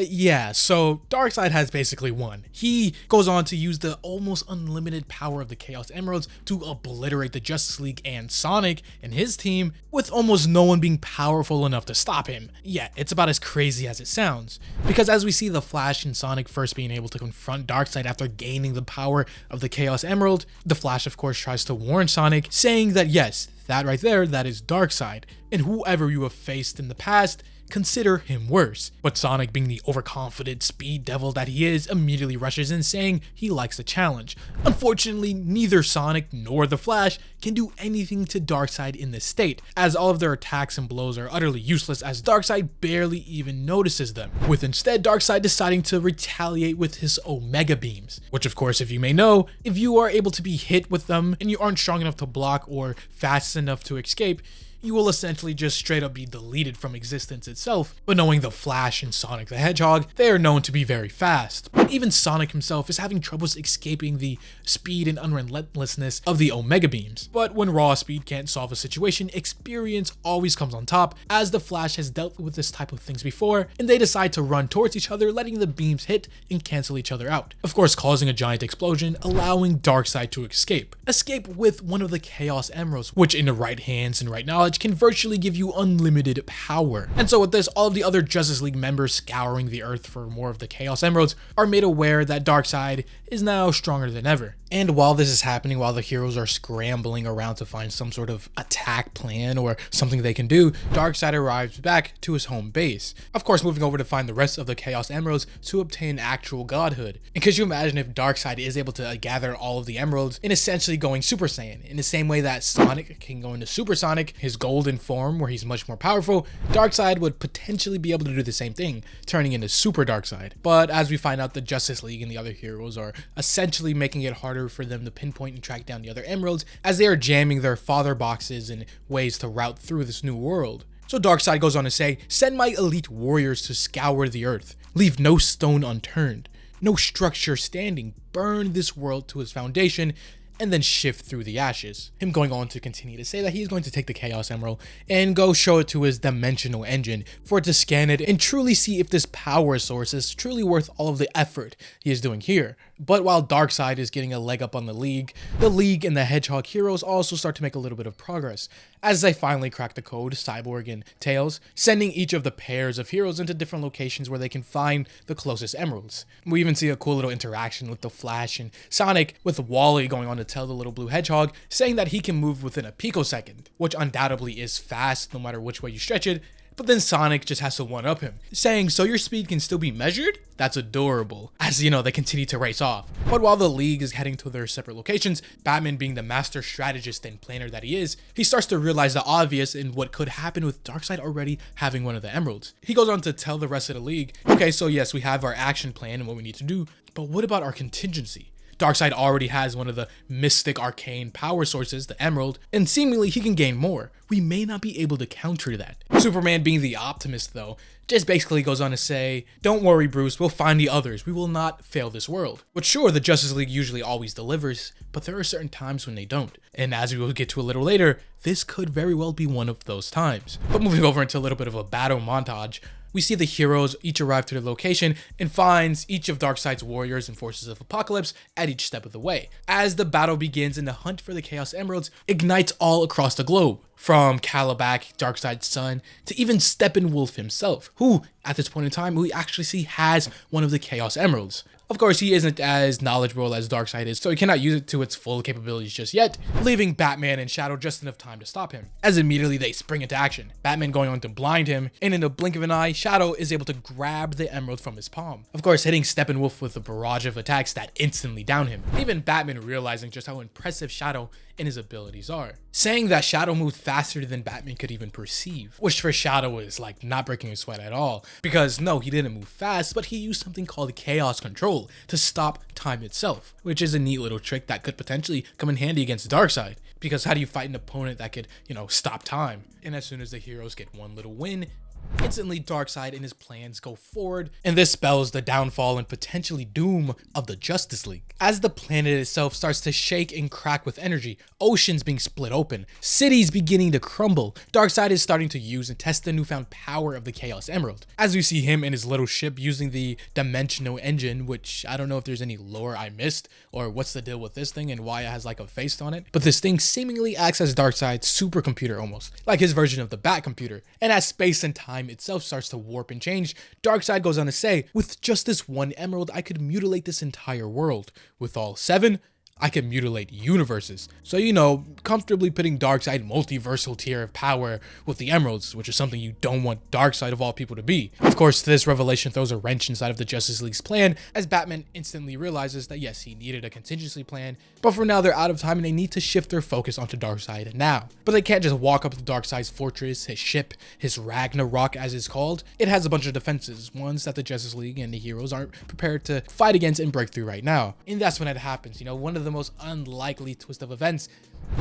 Yeah, so Darkseid has basically won. He goes on to use the almost unlimited power of the Chaos Emeralds to obliterate the Justice League and Sonic and his team, with almost no one being powerful enough to stop him. Yeah, it's about as crazy as it sounds. Because as we see the Flash and Sonic first being able to confront Darkseid after gaining the power of the Chaos Emerald, the Flash of course tries to warn Sonic, saying that yes, that right there, that is Darkseid, and whoever you have faced in the past, consider him worse. But Sonic, being the overconfident speed devil that he is, immediately rushes in saying he likes the challenge. Unfortunately, neither Sonic nor the Flash can do anything to Darkseid in this state, as all of their attacks and blows are utterly useless as Darkseid barely even notices them, with instead Darkseid deciding to retaliate with his Omega Beams, which of course, if you may know, if you are able to be hit with them and you aren't strong enough to block or fast enough to escape, you will essentially just straight up be deleted from existence itself. But knowing the Flash and Sonic the Hedgehog, they are known to be very fast. But even Sonic himself is having troubles escaping the speed and unrelentlessness of the Omega Beams. But when raw speed can't solve a situation, experience always comes on top, as the Flash has dealt with this type of things before, and they decide to run towards each other, letting the beams hit and cancel each other out. Of course, causing a giant explosion, allowing Darkseid to escape. Escape with one of the Chaos Emeralds, which in the right hands and right knowledge can virtually give you unlimited power. And so with this, all of the other Justice League members scouring the earth for more of the Chaos Emeralds are made aware that Darkseid is now stronger than ever. And while this is happening, while the heroes are scrambling around to find some sort of attack plan or something they can do, Darkseid arrives back to his home base. Of course, moving over to find the rest of the Chaos Emeralds to obtain actual godhood. And could you imagine if Darkseid is able to gather all of the emeralds and essentially going Super Saiyan, in the same way that Sonic can go into Super Sonic, his golden form where he's much more powerful, Darkseid would potentially be able to do the same thing, turning into Super Darkseid. But as we find out, the Justice League and the other heroes are essentially making it harder for them to pinpoint and track down the other emeralds, as they are jamming their father boxes and ways to route through this new world. So Darkseid goes on to say, "Send my elite warriors to scour the earth. Leave no stone unturned, no structure standing. Burn this world to its foundation, and then shift through the ashes." Him going on to continue to say that he's going to take the Chaos Emerald and go show it to his dimensional engine for it to scan it and truly see if this power source is truly worth all of the effort he is doing here. But while Darkseid is getting a leg up on the League and the Hedgehog heroes also start to make a little bit of progress, as they finally crack the code, Cyborg and Tails, sending each of the pairs of heroes into different locations where they can find the closest emeralds. We even see a cool little interaction with the Flash and Sonic, with Wally going on to tell the little blue hedgehog, saying that he can move within a picosecond, which undoubtedly is fast no matter which way you stretch it. But then Sonic just has to one-up him, saying, "So your speed can still be measured? That's adorable." As you know, they continue to race off. But while the League is heading to their separate locations, Batman, being the master strategist and planner that he is, he starts to realize the obvious in what could happen with Darkseid already having one of the emeralds. He goes on to tell the rest of the League, "Okay, so yes, we have our action plan and what we need to do, but what about our contingency? Darkseid already has one of the mystic arcane power sources, the Emerald, and seemingly he can gain more. We may not be able to counter that." Superman, being the optimist though, just basically goes on to say, "Don't worry Bruce, we'll find the others. We will not fail this world." But sure, the Justice League usually always delivers, but there are certain times when they don't. And as we will get to a little later, this could very well be one of those times. But moving over into a little bit of a battle montage, we see the heroes each arrive to their location and finds each of Darkseid's warriors and forces of Apokolips at each step of the way, as the battle begins and the hunt for the Chaos Emeralds ignites all across the globe, from Kalibak, Darkseid's son, to even Steppenwolf himself, who at this point in time we actually see has one of the Chaos Emeralds. Of course, he isn't as knowledgeable as Darkseid is, so he cannot use it to its full capabilities just yet, leaving Batman and Shadow just enough time to stop him, as immediately they spring into action, Batman going on to blind him, and in a blink of an eye, Shadow is able to grab the emerald from his palm, of course hitting Steppenwolf with a barrage of attacks that instantly down him, even Batman realizing just how impressive Shadow and his abilities are, saying that Shadow moved faster than Batman could even perceive, which for Shadow is like not breaking a sweat at all, because no, he didn't move fast, but he used something called chaos control to stop time itself, which is a neat little trick that could potentially come in handy against Darkseid, because how do you fight an opponent that could, stop time? And as soon as the heroes get one little win, Instantly, Darkseid and his plans go forward, and this spells the downfall and potentially doom of the Justice League. As the planet itself starts to shake and crack with energy, oceans being split open, cities beginning to crumble, Darkseid is starting to use and test the newfound power of the Chaos Emerald. As we see him in his little ship using the dimensional engine, which I don't know if there's any lore I missed, or what's the deal with this thing and why it has like a face on it, but this thing seemingly acts as Darkseid's supercomputer almost, like his version of the Bat computer. And as space and time itself starts to warp and change, Darkseid goes on to say, with just this one emerald, I could mutilate this entire world. With all 7, I can mutilate universes. So, you know, comfortably putting Darkseid multiversal tier of power with the emeralds, which is something you don't want Darkseid of all people to be. Of course, this revelation throws a wrench inside of the Justice League's plan, as Batman instantly realizes that yes, he needed a contingency plan, but for now they're out of time and they need to shift their focus onto Darkseid now. But they can't just walk up to Darkseid's fortress, his ship, his Ragnarok as it's called. It has a bunch of defenses, ones that the Justice League and the heroes aren't prepared to fight against and break through right now. And that's when it happens, you know, one of the most unlikely twist of events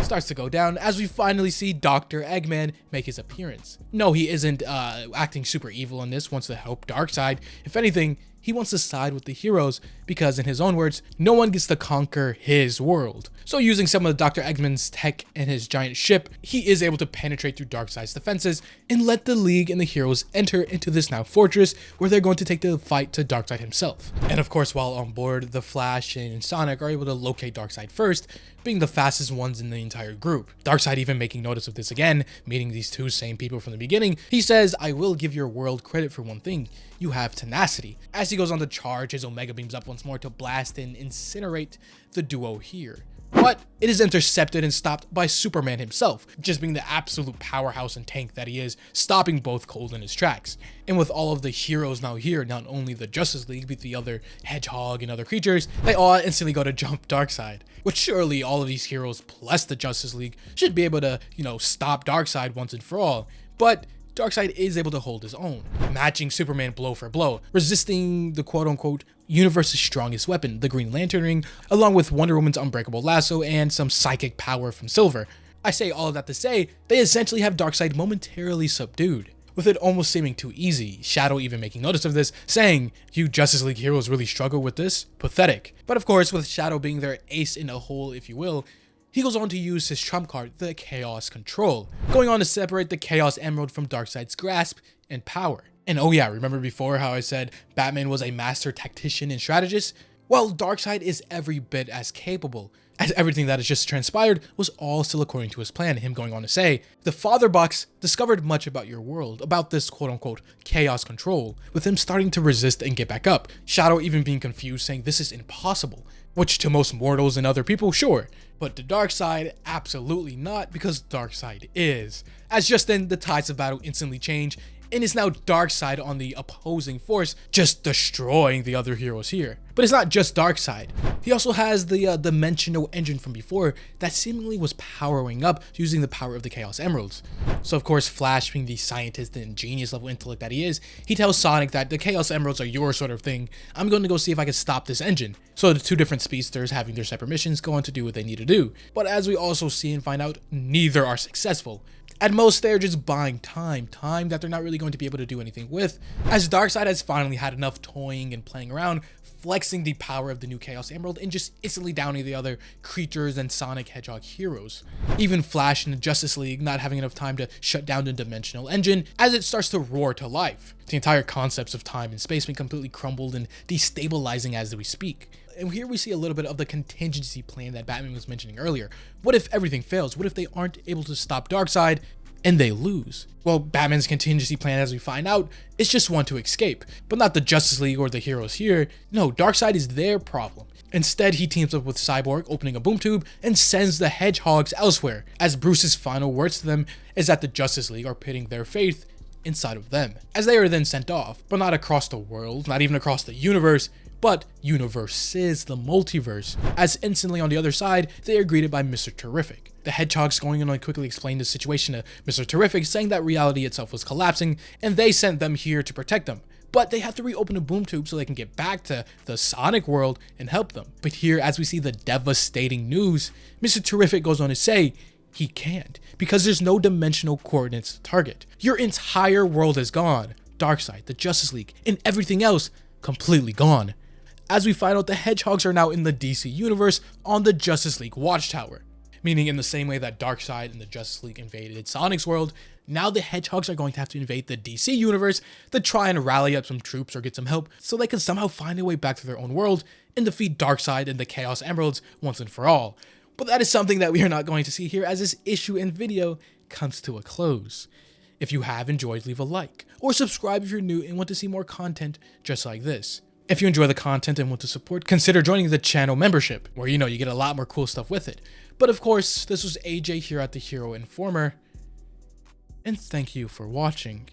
starts to go down as we finally see Dr. Eggman make his appearance. No, he isn't acting super evil in this, wants to help Darkseid. If anything, he wants to side with the heroes because, in his own words, no one gets to conquer his world. So using some of Dr. Eggman's tech and his giant ship, he is able to penetrate through Darkseid's defenses and let the League and the heroes enter into this now fortress where they're going to take the fight to Darkseid himself. And of course, while on board, the Flash and Sonic are able to locate Darkseid first, being the fastest ones in the entire group. Darkseid even making notice of this again, meeting these two same people from the beginning. He says, I will give your world credit for one thing. You have tenacity. As he goes on to charge his Omega Beams up once more to blast and incinerate the duo here. But it is intercepted and stopped by Superman himself, just being the absolute powerhouse and tank that he is, stopping both Cold in his tracks. And with all of the heroes now here, not only the Justice League, but the other Hedgehog and other creatures, they all instantly go to jump Darkseid. Which surely all of these heroes plus the Justice League should be able to, you know, stop Darkseid once and for all. But Darkseid is able to hold his own, matching Superman blow for blow, resisting the quote-unquote universe's strongest weapon, the Green Lantern ring, along with Wonder Woman's unbreakable lasso and some psychic power from Silver. I say all of that to say, they essentially have Darkseid momentarily subdued, with it almost seeming too easy, Shadow even making notice of this, saying, you Justice League heroes really struggle with this? Pathetic. But of course, with Shadow being their ace in a hole, if you will, he goes on to use his trump card, the Chaos Control, going on to separate the Chaos Emerald from Darkseid's grasp and power. And oh yeah, remember before how I said Batman was a master tactician and strategist? Well, Darkseid is every bit as capable, as everything that has just transpired was all still according to his plan, him going on to say, the Father Box discovered much about your world, about this quote-unquote Chaos Control, with him starting to resist and get back up, Shadow even being confused, saying this is impossible, which to most mortals and other people, sure, but to Darkseid, absolutely not, because Darkseid is. As just then, the tides of battle instantly change, and it's now Darkseid on the opposing force, just destroying the other heroes here. But it's not just Darkseid. He also has the dimensional engine from before that seemingly was powering up using the power of the Chaos Emeralds. So of course, Flash, being the scientist and genius level intellect that he is, he tells Sonic that the Chaos Emeralds are your sort of thing. I'm going to go see if I can stop this engine. So the two different speedsters, having their separate missions, go on to do what they need to do. But as we also see and find out, neither are successful. At most, they're just buying time that they're not really going to be able to do anything with, as Darkseid has finally had enough toying and playing around, flexing the power of the new Chaos Emerald and just instantly downing the other creatures and Sonic Hedgehog heroes. Even Flash and the Justice League not having enough time to shut down the dimensional engine as it starts to roar to life. The entire concepts of time and space being completely crumbled and destabilizing as we speak. And here we see a little bit of the contingency plan that Batman was mentioning earlier. What if everything fails? What if they aren't able to stop Darkseid and they lose? Well, Batman's contingency plan, as we find out, is just one to escape, but not the Justice League or the heroes here. No, Darkseid is their problem. Instead, he teams up with Cyborg, opening a boom tube, and sends the Hedgehogs elsewhere, as Bruce's final words to them is that the Justice League are putting their faith inside of them, as they are then sent off, but not across the world, not even across the universe, but universes, the multiverse, as instantly on the other side, they are greeted by Mr. Terrific. The Hedgehog's going on to quickly explain the situation to Mr. Terrific, saying that reality itself was collapsing, and they sent them here to protect them. But they have to reopen a boom tube so they can get back to the Sonic world and help them. But here, as we see the devastating news, Mr. Terrific goes on to say, He can't, because there's no dimensional coordinates to target. Your entire world is gone. Darkseid, the Justice League, and everything else completely gone. As we find out, the Hedgehogs are now in the DC universe on the Justice League Watchtower. Meaning in the same way that Darkseid and the Justice League invaded Sonic's world, now the Hedgehogs are going to have to invade the DC universe to try and rally up some troops or get some help so they can somehow find a way back to their own world and defeat Darkseid and the Chaos Emeralds once and for all. But that is something that we are not going to see here as this issue and video comes to a close. If you have enjoyed, leave a like, or subscribe if you're new and want to see more content just like this. If you enjoy the content and want to support, consider joining the channel membership, where you get a lot more cool stuff with it. But of course, this was AJ here at The Hero Informer, and thank you for watching.